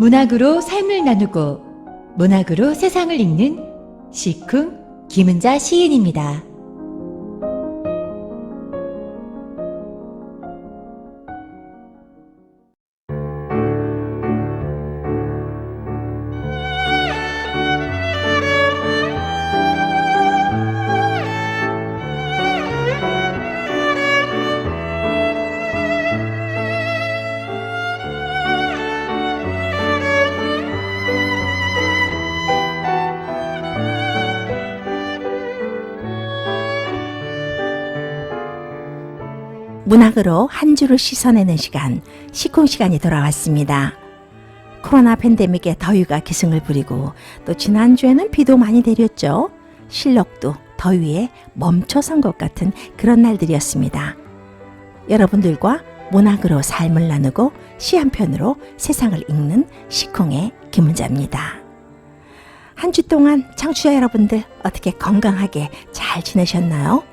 문학으로 삶을 나누고 문학으로 세상을 읽는 시쿵 김은자 시인입니다. 문학으로 한 주를 씻어내는 시간, 시쿵 시간이 돌아왔습니다. 코로나 팬데믹의 더위가 기승을 부리고 또 지난주에는 비도 많이 내렸죠. 실록도 더위에 멈춰선 것 같은 그런 날들이었습니다. 여러분들과 문학으로 삶을 나누고 시 한 편으로 세상을 읽는 시쿵의 김은자입니다. 한 주 동안 청취자 여러분들 어떻게 건강하게 잘 지내셨나요?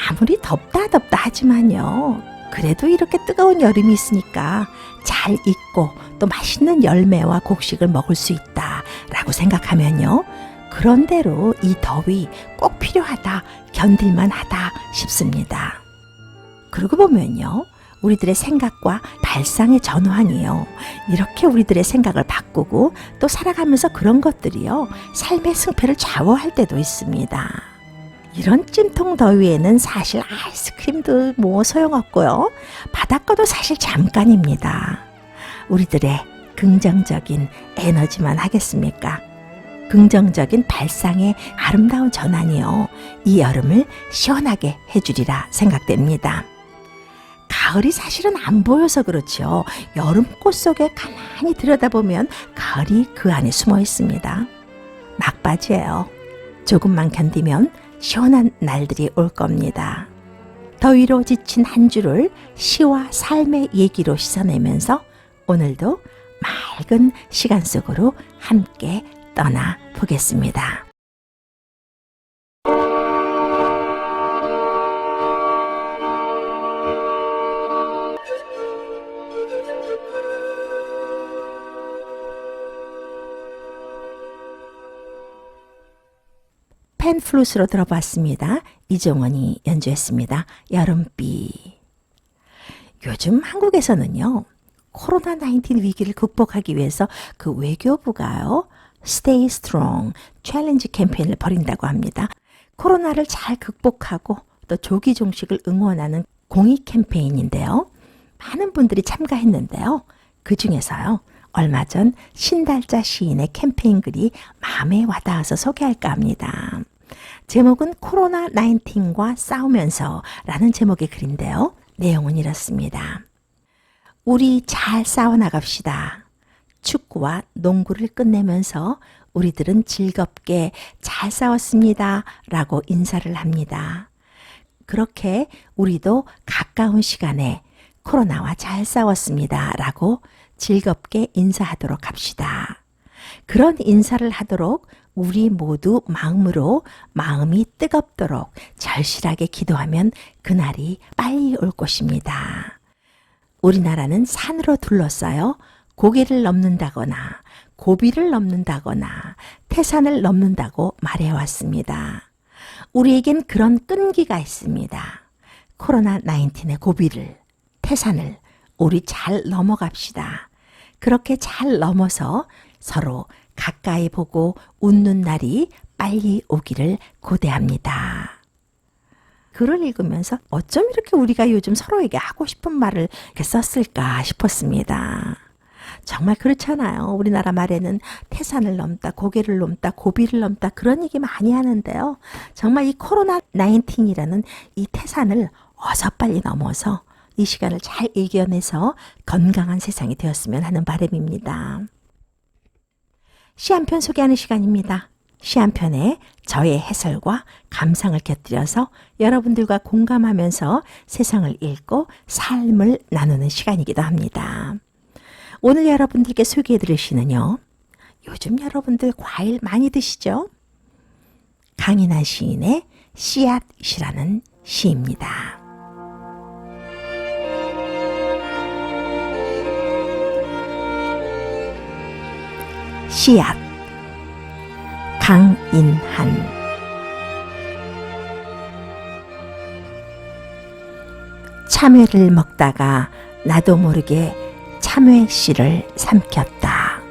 아무리 덥다 하지만요. 그래도 이렇게 뜨거운 여름이 있으니까 잘 익고 또 맛있는 열매와 곡식을 먹을 수 있다라고 생각하면요. 그런대로 이 더위 꼭 필요하다, 견딜만 하다 싶습니다. 그러고 보면요. 우리들의 생각과 발상의 전환이요. 이렇게 우리들의 생각을 바꾸고 또 살아가면서 그런 것들이요. 삶의 승패를 좌우할 때도 있습니다. 이런 찜통 더위에는 사실 아이스크림도 소용없고요. 바닷가도 사실 잠깐입니다. 우리들의 긍정적인 에너지만 하겠습니까? 긍정적인 발상의 아름다운 전환이요. 이 여름을 시원하게 해주리라 생각됩니다. 가을이 사실은 안 보여서 그렇죠. 여름꽃 속에 가만히 들여다보면 가을이 그 안에 숨어 있습니다. 막바지예요. 조금만 견디면 시원한 날들이 올 겁니다. 더위로 지친 한 주를 시와 삶의 얘기로 씻어내면서 오늘도 맑은 시간 속으로 함께 떠나 보겠습니다. 펜플루스로 들어봤습니다. 이종원이 연주했습니다. 여름비. 요즘 한국에서는요. 코로나19 위기를 극복하기 위해서 그 외교부가요. Stay Strong 챌린지 캠페인을 벌인다고 합니다. 코로나를 잘 극복하고 또 조기 종식을 응원하는 공익 캠페인인데요. 많은 분들이 참가했는데요. 그 중에서요. 얼마 전 신달자 시인의 캠페인 글이 마음에 와닿아서 소개할까 합니다. 제목은 코로나19과 싸우면서 라는 제목의 글인데요. 내용은 이렇습니다. 우리 잘 싸워나갑시다. 축구와 농구를 끝내면서 우리들은 즐겁게 잘 싸웠습니다. 라고 인사를 합니다. 그렇게 우리도 가까운 시간에 코로나와 잘 싸웠습니다. 라고 즐겁게 인사하도록 합시다. 그런 인사를 하도록 우리 모두 마음이 뜨겁도록 절실하게 기도하면 그날이 빨리 올 것입니다. 우리나라는 산으로 둘러싸여 고개를 넘는다거나 고비를 넘는다거나 태산을 넘는다고 말해왔습니다. 우리에겐 그런 끈기가 있습니다. 코로나19의 고비를, 태산을 우리 잘 넘어갑시다. 그렇게 잘 넘어서 서로 가까이 보고 웃는 날이 빨리 오기를 고대합니다. 글을 읽으면서 어쩜 이렇게 우리가 요즘 서로에게 하고 싶은 말을 이렇게 썼을까 싶었습니다. 정말 그렇잖아요. 우리나라 말에는 태산을 넘다, 고개를 넘다, 고비를 넘다 그런 얘기 많이 하는데요. 정말 이 코로나19이라는 이 태산을 어서 빨리 넘어서 이 시간을 잘 이겨내서 건강한 세상이 되었으면 하는 바람입니다. 시 한 편 소개하는 시간입니다. 시 한 편에 저의 해설과 감상을 곁들여서 여러분들과 공감하면서 세상을 읽고 삶을 나누는 시간이기도 합니다. 오늘 여러분들께 소개해드릴 시는요. 요즘 여러분들 과일 많이 드시죠? 강인한 시인의 씨앗이라는 시입니다. 씨앗. 강인한. 참외를 먹다가 나도 모르게 참외 씨를 삼켰다.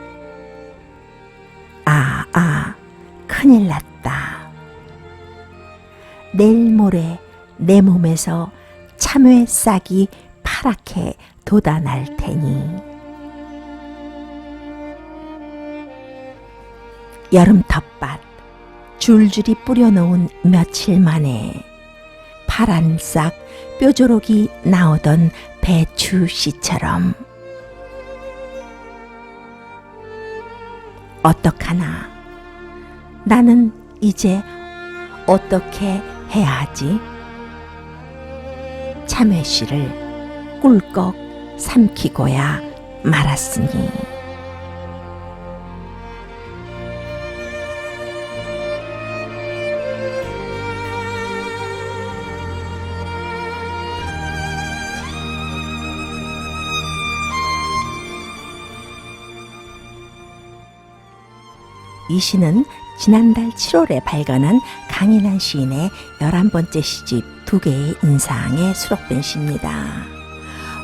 큰일 났다. 내일 모레 내 몸에서 참외 싹이 파랗게 돋아날 테니. 여름 텃밭 줄줄이 뿌려놓은 며칠 만에 파란 싹 뾰조록이 나오던 배추 씨처럼. 어떡하나. 나는 이제 어떻게 해야 하지? 참외 씨를 꿀꺽 삼키고야 말았으니. 이 시는 지난달 7월에 발간한 강인한 시인의 11번째 시집 2개의 인상에 수록된 시입니다.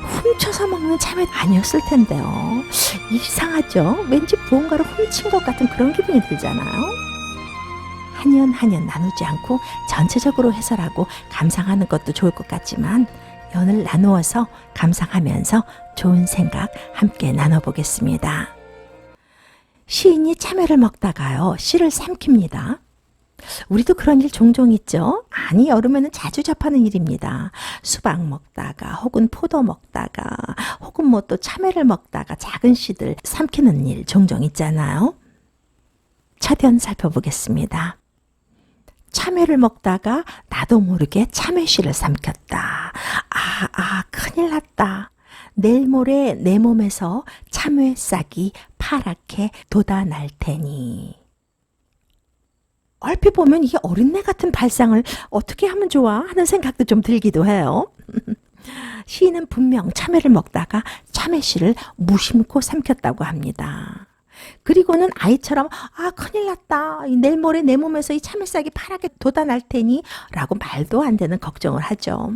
훔쳐서 먹는 참외 아니었을 텐데요. 이상하죠? 왠지 무언가를 훔친 것 같은 그런 기분이 들잖아요. 한 년 한 년 나누지 않고 전체적으로 해설하고 감상하는 것도 좋을 것 같지만 연을 나누어서 감상하면서 좋은 생각 함께 나눠보겠습니다. 시인이 참외를 먹다가요, 씨를 삼킵니다. 우리도 그런 일 종종 있죠? 아니, 여름에는 자주 접하는 일입니다. 수박 먹다가, 혹은 포도 먹다가, 혹은 뭐 또 참외를 먹다가 작은 씨들 삼키는 일 종종 있잖아요. 차변 살펴보겠습니다. 참외를 먹다가 나도 모르게 참외 씨를 삼켰다. 큰일 났다. 내일 모레 내 몸에서 참외 싹이 파랗게 돋아날 테니. 얼핏 보면 이게 어린애 같은 발상을 어떻게 하면 좋아 하는 생각도 좀 들기도 해요. 시인은 분명 참외를 먹다가 참외 씨를 무심코 삼켰다고 합니다. 그리고는 아이처럼 큰일 났다. 내일 모레 내 몸에서 이 참외 싹이 파랗게 돋아날 테니 라고 말도 안 되는 걱정을 하죠.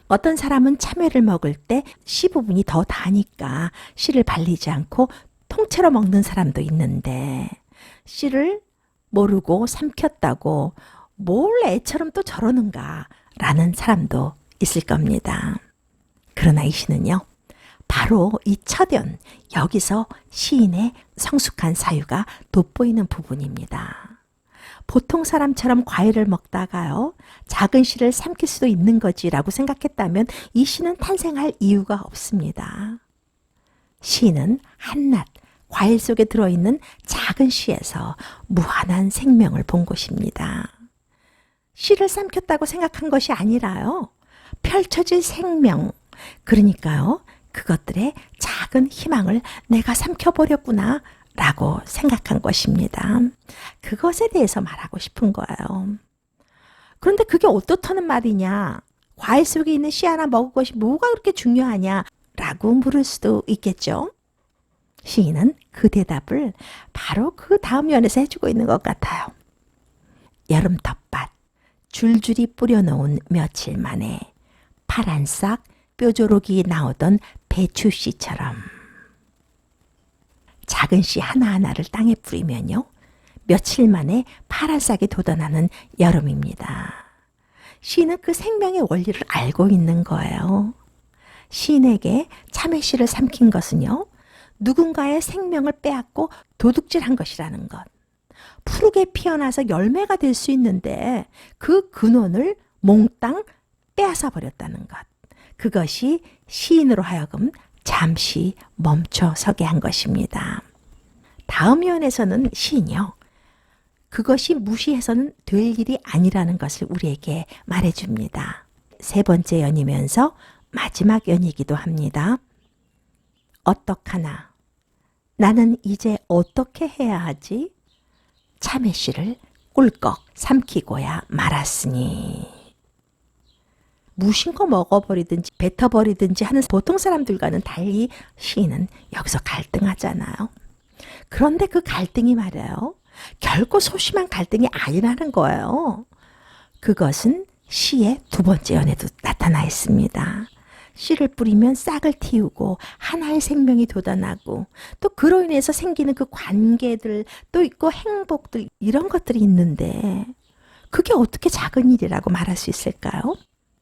어떤 사람은 참외를 먹을 때 씨 부분이 더 다니까 씨를 발리지 않고 통째로 먹는 사람도 있는데, 씨를 모르고 삼켰다고 뭘 애처럼 또 저러는가 라는 사람도 있을 겁니다. 그러나 이 시는요, 바로 이 첫연, 여기서 시인의 성숙한 사유가 돋보이는 부분입니다. 보통 사람처럼 과일을 먹다가요, 작은 씨를 삼킬 수도 있는 거지라고 생각했다면 이 시는 탄생할 이유가 없습니다. 시인은 한낱 과일 속에 들어있는 작은 씨에서 무한한 생명을 본 것입니다. 씨를 삼켰다고 생각한 것이 아니라요, 펼쳐질 생명, 그러니까요, 그것들의 작은 희망을 내가 삼켜버렸구나 라고 생각한 것입니다. 그것에 대해서 말하고 싶은 거예요. 그런데 그게 어떻다는 말이냐? 과일 속에 있는 씨 하나 먹을 것이 뭐가 그렇게 중요하냐? 라고 물을 수도 있겠죠. 시인은 그 대답을 바로 그 다음 연에서 해주고 있는 것 같아요. 여름 텃밭 줄줄이 뿌려놓은 며칠 만에 파란 싹 뾰조록이 나오던 배추 씨처럼. 작은 씨 하나하나를 땅에 뿌리면요, 며칠 만에 파란 싹이 돋아나는 여름입니다. 시인은 그 생명의 원리를 알고 있는 거예요. 시인에게 참외 씨를 삼킨 것은요, 누군가의 생명을 빼앗고 도둑질한 것이라는 것. 푸르게 피어나서 열매가 될 수 있는데 그 근원을 몽땅 빼앗아 버렸다는 것. 그것이 시인으로 하여금 잠시 멈춰 서게 한 것입니다. 다음 연에서는 시인이요, 그것이 무시해서는 될 일이 아니라는 것을 우리에게 말해줍니다. 3번째 연이면서 마지막 연이기도 합니다. 어떡하나. 나는 이제 어떻게 해야 하지? 참외 씨를 꿀꺽 삼키고야 말았으니. 무심코 먹어버리든지 뱉어버리든지 하는 보통 사람들과는 달리 시인은 여기서 갈등하잖아요. 그런데 그 갈등이 말이에요. 결코 소심한 갈등이 아니라는 거예요. 그것은 씨의 두 번째 연에도 나타나 있습니다. 씨를 뿌리면 싹을 틔우고 하나의 생명이 돋아나고 또 그로 인해서 생기는 그 관계들 또 있고 행복들 이런 것들이 있는데 그게 어떻게 작은 일이라고 말할 수 있을까요?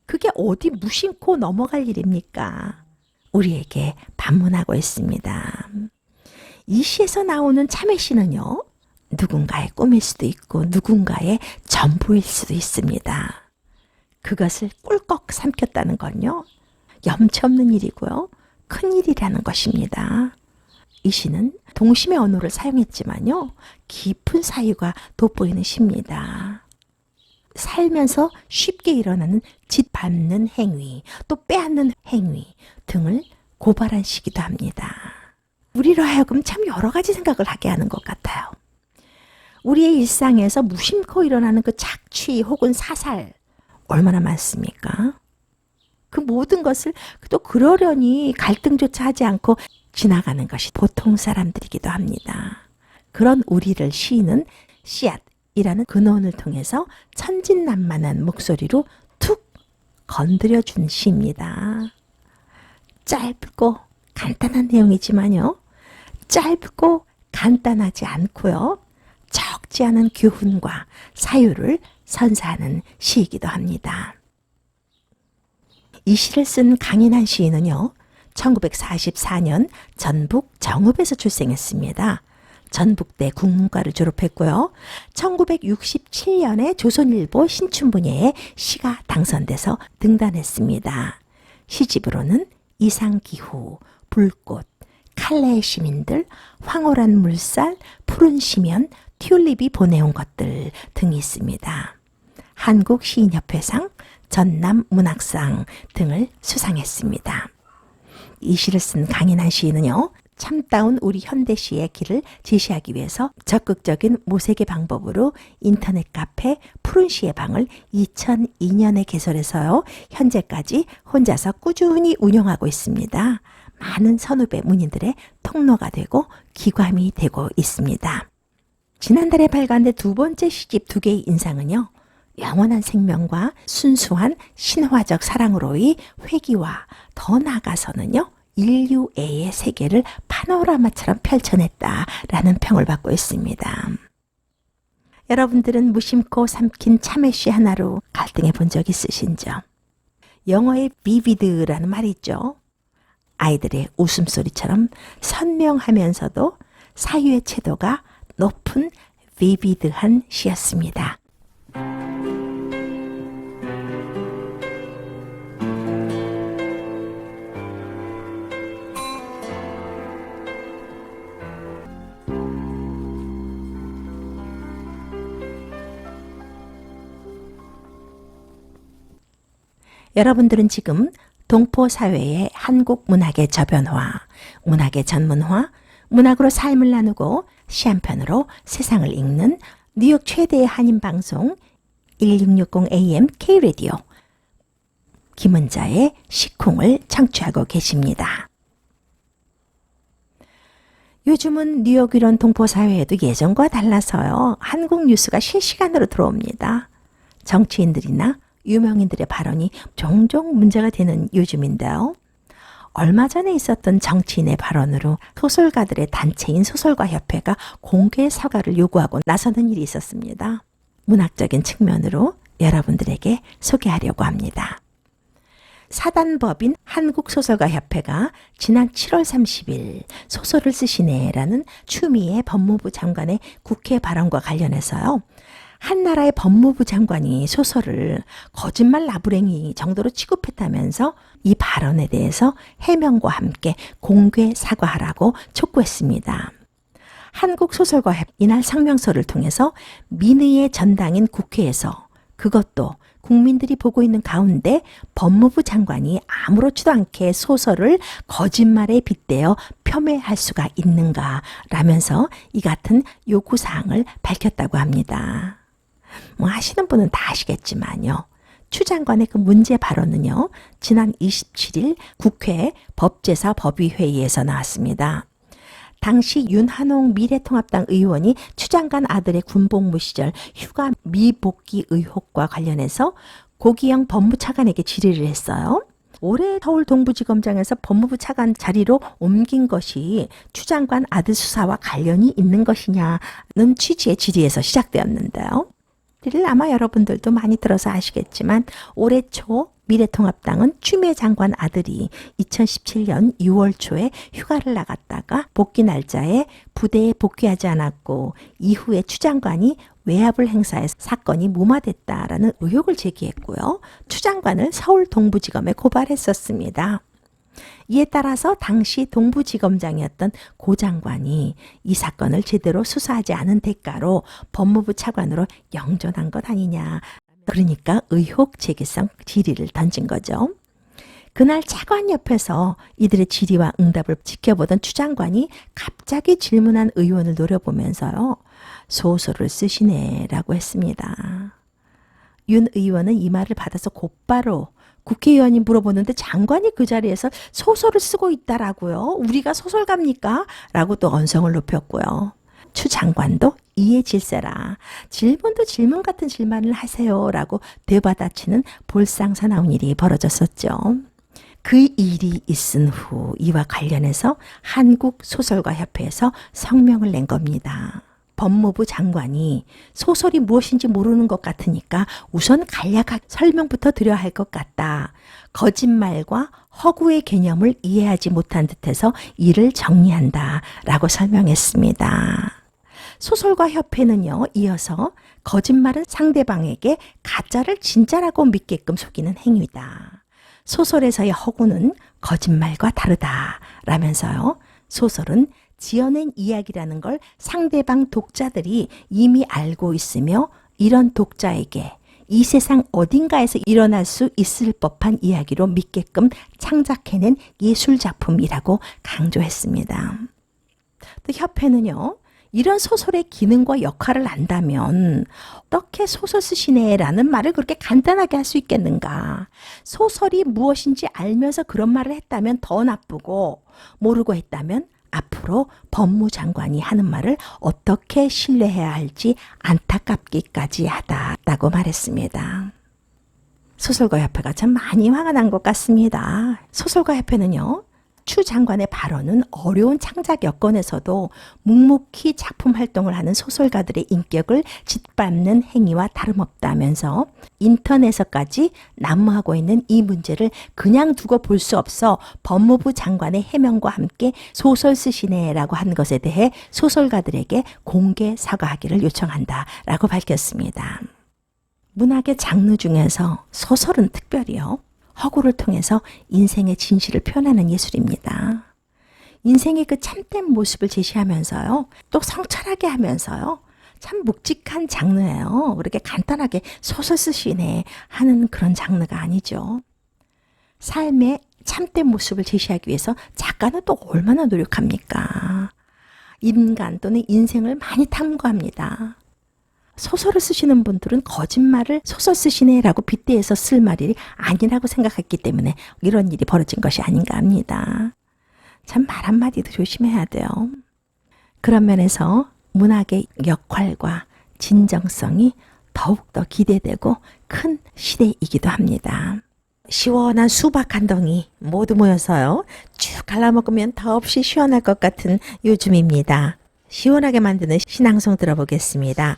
그게 어디 무심코 넘어갈 일입니까? 우리에게 반문하고 있습니다. 이 시에서 나오는 참외 씨는요. 누군가의 꿈일 수도 있고 누군가의 전부일 수도 있습니다. 그것을 꿀꺽 삼켰다는 건요. 염치 없는 일이고요. 큰 일이라는 것입니다. 이 시는 동심의 언어를 사용했지만요. 깊은 사유가 돋보이는 시입니다. 살면서 쉽게 일어나는 짓밟는 행위, 또 빼앗는 행위 등을 고발한 시기도 합니다. 우리로 하여금 참 여러 가지 생각을 하게 하는 것 같아요. 우리의 일상에서 무심코 일어나는 그 착취 혹은 사살 얼마나 많습니까? 그 모든 것을 또 그러려니 갈등조차 하지 않고 지나가는 것이 보통 사람들이기도 합니다. 그런 우리를 시인은 씨앗이라는 근원을 통해서 천진난만한 목소리로 툭 건드려준 시입니다. 짧고 간단한 내용이지만요. 짧고 간단하지 않고요. 적지 않은 교훈과 사유를 선사하는 시이기도 합니다. 이 시를 쓴 강인한 시인은요. 1944년 전북 정읍에서 출생했습니다. 전북대 국문과를 졸업했고요. 1967년에 조선일보 신춘분야에 시가 당선돼서 등단했습니다. 시집으로는 이상기후, 불꽃, 칼레의 시민들, 황홀한 물살, 푸른 시면, 튤립이 보내온 것들 등이 있습니다. 한국시인협회상, 전남문학상 등을 수상했습니다. 이 시를 쓴 강인한 시인은요. 참다운 우리 현대시의 길을 제시하기 위해서 적극적인 모색의 방법으로 인터넷 카페 푸른시의 방을 2002년에 개설해서요. 현재까지 혼자서 꾸준히 운영하고 있습니다. 많은 선후배 문인들의 통로가 되고 기관이 되고 있습니다. 지난달에 발간된 두 번째 시집 두 개의 인상은요. 영원한 생명과 순수한 신화적 사랑으로의 회귀와 더 나아가서는요. 인류애의 세계를 파노라마처럼 펼쳐냈다라는 평을 받고 있습니다. 여러분들은 무심코 삼킨 참외씨 하나로 갈등해 본 적 있으신죠? 영어의 vivid라는 말이 있죠. 아이들의 웃음소리처럼 선명하면서도 사유의 채도가 높은 vivid한 시였습니다. 여러분들은 지금 동포사회의 한국 문학의 저변화, 문학의 전문화, 문학으로 삶을 나누고 시 한 편으로 세상을 읽는 뉴욕 최대의 한인방송 1660 AM K-라디오 김은자의 시콩을 청취하고 계십니다. 요즘은 뉴욕 이런 동포사회에도 예전과 달라서요. 한국 뉴스가 실시간으로 들어옵니다. 정치인들이나 유명인들의 발언이 종종 문제가 되는 요즘인데요. 얼마 전에 있었던 정치인의 발언으로 소설가들의 단체인 소설가협회가 공개 사과를 요구하고 나서는 일이 있었습니다. 문학적인 측면으로 여러분들에게 소개하려고 합니다. 사단법인 한국소설가협회가 지난 7월 30일 소설을 쓰시네라는 추미애 법무부 장관의 국회 발언과 관련해서요. 한 나라의 법무부 장관이 소설을 거짓말 나부랭이 정도로 취급했다면서 이 발언에 대해서 해명과 함께 공개 사과하라고 촉구했습니다. 한국소설가협회 이날 성명서를 통해서 민의의 전당인 국회에서 그것도 국민들이 보고 있는 가운데 법무부 장관이 아무렇지도 않게 소설을 거짓말에 빗대어 폄훼할 수가 있는가라면서 이 같은 요구사항을 밝혔다고 합니다. 아시는 분은 다 아시겠지만요. 추 장관의 그 문제 발언은요. 지난 27일 국회 법제사 법위회의에서 나왔습니다. 당시 윤한홍 미래통합당 의원이 추장관 아들의 군복무 시절 휴가 미복귀 의혹과 관련해서 고기영 법무차관에게 질의를 했어요. 올해 서울 동부지검장에서 법무부 차관 자리로 옮긴 것이 추장관 아들 수사와 관련이 있는 것이냐는 취지의 질의에서 시작되었는데요. 이를 아마 여러분들도 많이 들어서 아시겠지만 올해 초 미래통합당은 추미애 장관 아들이 2017년 6월 초에 휴가를 나갔다가 복귀 날짜에 부대에 복귀하지 않았고 이후에 추 장관이 외압을 행사해서 사건이 무마됐다라는 의혹을 제기했고요. 추 장관을 서울 동부지검에 고발했었습니다. 이에 따라서 당시 동부지검장이었던 고 장관이 이 사건을 제대로 수사하지 않은 대가로 법무부 차관으로 영전한 것 아니냐. 그러니까 의혹 제기성 질의를 던진 거죠. 그날 차관 옆에서 이들의 질의와 응답을 지켜보던 추 장관이 갑자기 질문한 의원을 노려보면서요. 소설을 쓰시네라고 했습니다. 윤 의원은 이 말을 받아서 곧바로 국회의원이 물어보는데 장관이 그 자리에서 소설을 쓰고 있다라고요. 우리가 소설가입니까? 라고 또 언성을 높였고요. 추 장관도 이에 질세라. 질문도 질문 같은 질문을 하세요. 라고 되받아치는 볼상사나운 일이 벌어졌었죠. 그 일이 있은 후 이와 관련해서 한국소설가협회에서 성명을 낸 겁니다. 법무부 장관이 소설이 무엇인지 모르는 것 같으니까 우선 간략하게 설명부터 드려야 할 것 같다. 거짓말과 허구의 개념을 이해하지 못한 듯해서 이를 정리한다. 라고 설명했습니다. 소설가 협회는요, 이어서 거짓말은 상대방에게 가짜를 진짜라고 믿게끔 속이는 행위다. 소설에서의 허구는 거짓말과 다르다. 라면서요, 소설은 지어낸 이야기라는 걸 상대방 독자들이 이미 알고 있으며 이런 독자에게 이 세상 어딘가에서 일어날 수 있을 법한 이야기로 믿게끔 창작해낸 예술작품이라고 강조했습니다. 또 협회는요, 이런 소설의 기능과 역할을 안다면 어떻게 소설 쓰시네라는 말을 그렇게 간단하게 할 수 있겠는가. 소설이 무엇인지 알면서 그런 말을 했다면 더 나쁘고 모르고 했다면 앞으로 법무장관이 하는 말을 어떻게 신뢰해야 할지 안타깝기까지 하다라고 말했습니다. 소설가협회가 참 많이 화가 난 것 같습니다. 소설가협회는요, 추 장관의 발언은 어려운 창작 여건에서도 묵묵히 작품 활동을 하는 소설가들의 인격을 짓밟는 행위와 다름없다면서 인터넷에서까지 난무하고 있는 이 문제를 그냥 두고 볼 수 없어 법무부 장관의 해명과 함께 소설 쓰시네라고 한 것에 대해 소설가들에게 공개 사과하기를 요청한다라고 밝혔습니다. 문학의 장르 중에서 소설은 특별히요, 허구를 통해서 인생의 진실을 표현하는 예술입니다. 인생의 그 참된 모습을 제시하면서요, 또 성찰하게 하면서요, 참 묵직한 장르예요. 그렇게 간단하게 소설 쓰시네 하는 그런 장르가 아니죠. 삶의 참된 모습을 제시하기 위해서 작가는 또 얼마나 노력합니까? 인간 또는 인생을 많이 탐구합니다. 소설을 쓰시는 분들은 거짓말을 소설 쓰시네라고 빗대어서 쓸 말이 아니라고 생각했기 때문에 이런 일이 벌어진 것이 아닌가 합니다. 참 말 한마디도 조심해야 돼요. 그런 면에서 문학의 역할과 진정성이 더욱더 기대되고 큰 시대이기도 합니다. 시원한 수박 한 덩이 모두 모여서요, 쭉 갈라먹으면 더없이 시원할 것 같은 요즘입니다. 시원하게 만드는 신앙송 들어보겠습니다.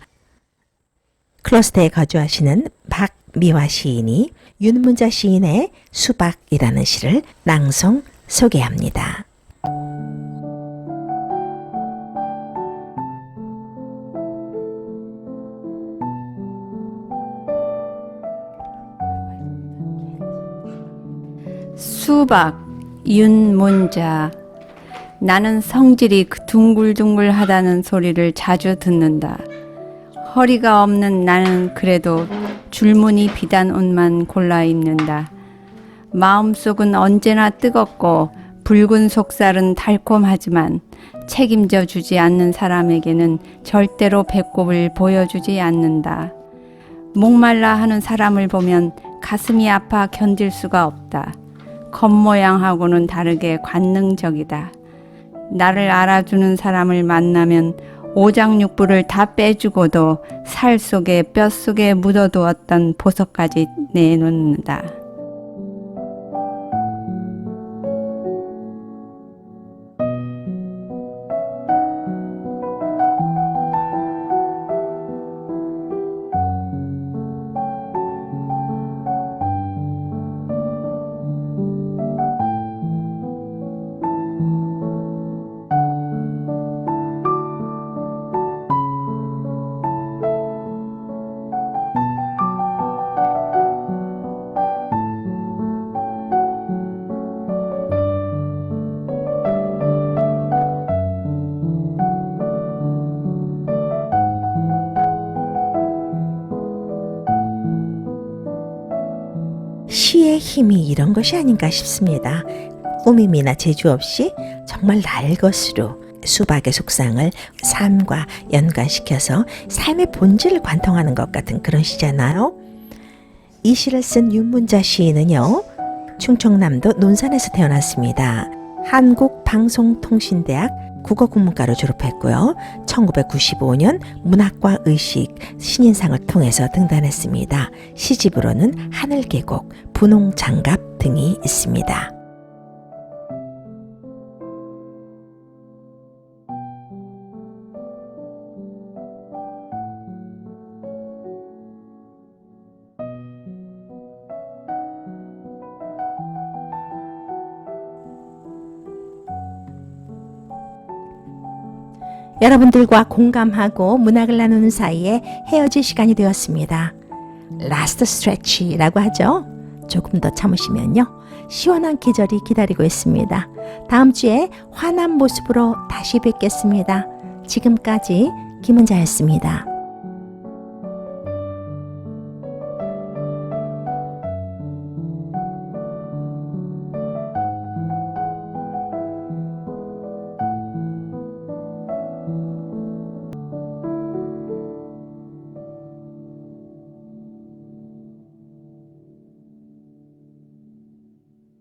클러스터에 거주하시는 박미화 시인이 윤문자 시인의 수박이라는 시를 낭송 소개합니다. 수박, 윤문자. 나는 성질이 둥글둥글하다는 소리를 자주 듣는다. 허리가 없는 나는 그래도 줄무늬 비단 옷만 골라 입는다. 마음속은 언제나 뜨겁고 붉은 속살은 달콤하지만 책임져 주지 않는 사람에게는 절대로 배꼽을 보여주지 않는다. 목말라 하는 사람을 보면 가슴이 아파 견딜 수가 없다. 겉모양하고는 다르게 관능적이다. 나를 알아주는 사람을 만나면 오장육부를 다 빼주고도 살 속에 뼈 속에 묻어두었던 보석까지 내놓는다. 시의 힘이 이런 것이 아닌가 싶습니다. 꾸밈이나 재주 없이 정말 날 것으로 수박의 속상을 삶과 연관시켜서 삶의 본질을 관통하는 것 같은 그런 시잖아요. 이 시를 쓴 윤문자 시인은요, 충청남도 논산에서 태어났습니다. 한국방송통신대학 국어국문과로 졸업했고요. 1995년 문학과 의식 신인상을 통해서 등단했습니다. 시집으로는 하늘계곡, 분홍장갑 등이 있습니다. 여러분들과 공감하고 문학을 나누는 사이에 헤어질 시간이 되었습니다. 라스트 스트레치라고 하죠. 조금 더 참으시면요, 시원한 계절이 기다리고 있습니다. 다음 주에 환한 모습으로 다시 뵙겠습니다. 지금까지 김은자였습니다.